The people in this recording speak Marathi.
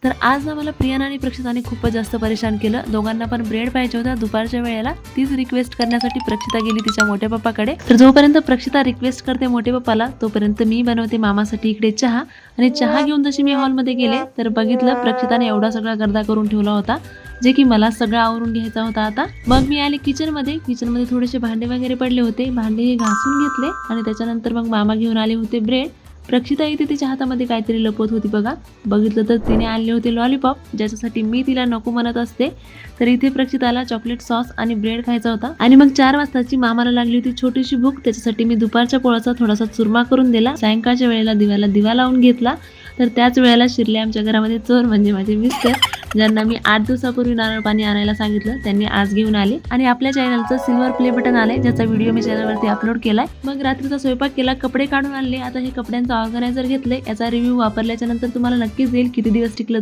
तर आज ना मला प्रियान आणि प्रक्षिताने खूपच जास्त परेशान केलं. दोघांना पण ब्रेड पाहिजे होता दुपारच्या वेळेला. तीच रिक्वेस्ट करण्यासाठी प्रक्षिता गेली तिच्या मोठ्या पप्पाकडे. तर जोपर्यंत प्रक्षिता रिक्वेस्ट करते मोठे पप्पाला, तोपर्यंत मी बनवते मामासाठी इकडे चहा. आणि चहा घेऊन जशी मी हॉलमध्ये गेले तर बघितलं प्रक्षिताने एवढा सगळा गर्दा करून ठेवला होता, जे की मला सगळं आवरून घ्यायचा होता आता. मग मी आले किचनमध्ये थोडेसे भांडे वगैरे पडले होते. भांडे हे घासून घेतले आणि त्याच्यानंतर मग मामा घेऊन आले होते ब्रेड. प्रक्षिता इथे तिच्या हातामध्ये काहीतरी लपवत होती बघा. बघितलं तर तिने आणले होते लॉलीपॉप, ज्याच्यासाठी मी तिला नको म्हणत असते. तर इथे प्रक्षिताला चॉकलेट सॉस आणि ब्रेड खायचा होता. आणि मग 4 वाजताची मामाला लागली होती छोटीशी भूक. त्याच्यासाठी मी दुपारच्या पोळाचा थोडासा चुरमा करून दिला. सायंकाळच्या वेळेला दिवा लावून घेतला. तर त्याच वेळेला शिरले आमच्या घरामध्ये चोर, म्हणजे माझे मिस्टर, ज्यांना मी 8 दिवसापूर्वी नारळ पाणी आणायला सांगितलं. त्यांनी आज घेऊन आले. आणि आपल्या चॅनलचं सिल्वर प्ले बटन आलंय, ज्याचा व्हिडिओ मी चॅनलवरती अपलोड केलाय. मग रात्रीचा स्वयंपाक केला, कपडे काढून आणले. आता हे कपड्यांचं ऑर्गनायझर घेतलंय. याचा रिव्ह्यू वापरल्याच्या नंतर तुम्हाला नक्कीच येईल किती दिवस टिकलं